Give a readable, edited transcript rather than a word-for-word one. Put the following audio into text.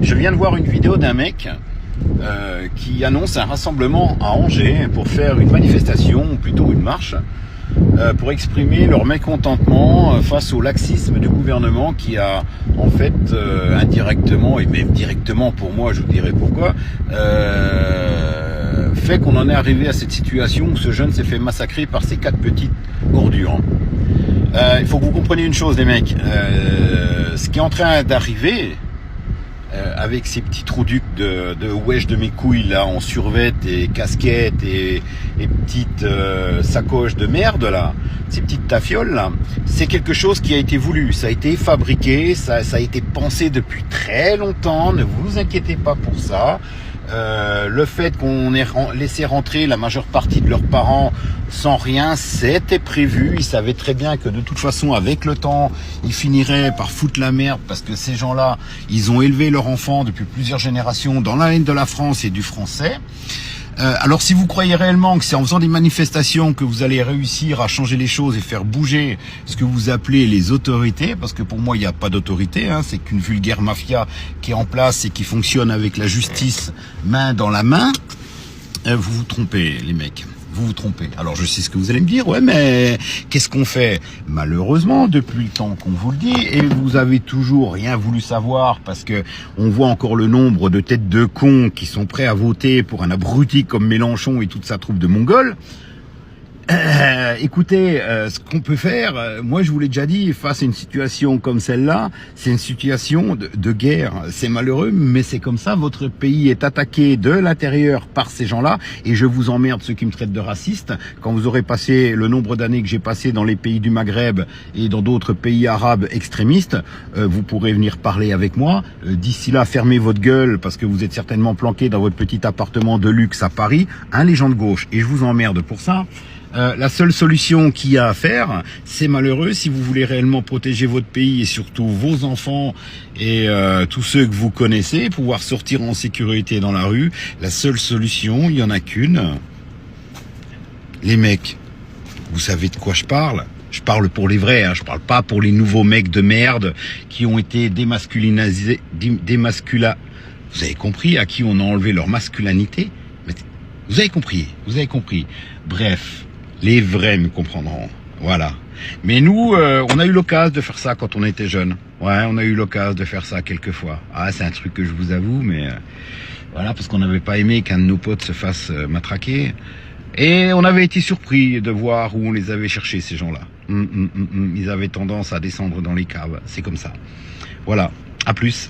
Je viens de voir une vidéo d'un mec qui annonce un rassemblement à Angers pour faire une manifestation, ou plutôt une marche, pour exprimer leur mécontentement face au laxisme du gouvernement qui a en fait indirectement et même directement, pour moi je vous dirai pourquoi, fait qu'on en est arrivé à cette situation où ce jeune s'est fait massacrer par ces 4 petites ordures. Il faut que vous compreniez une chose les mecs, ce qui est en train d'arriver avec ces petits trous ducs de wesh de mes couilles là en survette et casquette et petites sacoches de merde là, ces petites tafioles là, c'est quelque chose qui a été voulu, ça a été fabriqué, ça a été pensé depuis très longtemps, ne vous inquiétez pas pour ça. Le fait qu'on ait laissé rentrer la majeure partie de leurs parents sans rien, c'était prévu. Ils savaient très bien que de toute façon, avec le temps, ils finiraient par foutre la merde parce que ces gens-là, ils ont élevé leurs enfants depuis plusieurs générations dans la haine de la France et du français. Alors si vous croyez réellement que c'est en faisant des manifestations que vous allez réussir à changer les choses et faire bouger ce que vous appelez les autorités, parce que pour moi il n'y a pas d'autorité, hein, c'est qu'une vulgaire mafia qui est en place et qui fonctionne avec la justice main dans la main, vous vous trompez les mecs. Vous vous trompez. Alors je sais ce que vous allez me dire, ouais mais qu'est-ce qu'on fait? Malheureusement, depuis le temps qu'on vous le dit, et vous avez toujours rien voulu savoir parce que on voit encore le nombre de têtes de cons qui sont prêts à voter pour un abruti comme Mélenchon et toute sa troupe de Mongols. Écoutez, ce qu'on peut faire, moi je vous l'ai déjà dit, face à une situation comme celle-là, c'est une situation de guerre. C'est malheureux, mais c'est comme ça. Votre pays est attaqué de l'intérieur par ces gens-là, et je vous emmerde ceux qui me traitent de raciste. Quand vous aurez passé le nombre d'années que j'ai passé dans les pays du Maghreb et dans d'autres pays arabes extrémistes, vous pourrez venir parler avec moi. D'ici là, fermez votre gueule parce que vous êtes certainement planqué dans votre petit appartement de luxe à Paris, hein, les gens de gauche. Et je vous emmerde pour ça. La seule solution qu'il y a à faire, c'est malheureux, si vous voulez réellement protéger votre pays et surtout vos enfants et tous ceux que vous connaissez, pouvoir sortir en sécurité dans la rue, la seule solution, il n'y en a qu'une. Les mecs, vous savez de quoi je parle? Je parle pour les vrais, hein, je parle pas pour les nouveaux mecs de merde qui ont été démasculinisés, vous avez compris, à qui on a enlevé leur masculinité? Vous avez compris, vous avez compris. Bref. Les vrais me comprendront, voilà. Mais nous, on a eu l'occasion de faire ça quand on était jeunes. Ouais, on a eu l'occasion de faire ça quelques fois. Ah, c'est un truc que je vous avoue, mais voilà, parce qu'on n'avait pas aimé qu'un de nos potes se fasse matraquer. Et on avait été surpris de voir où on les avait cherchés, ces gens-là. Ils avaient tendance à descendre dans les caves, c'est comme ça. Voilà, à plus.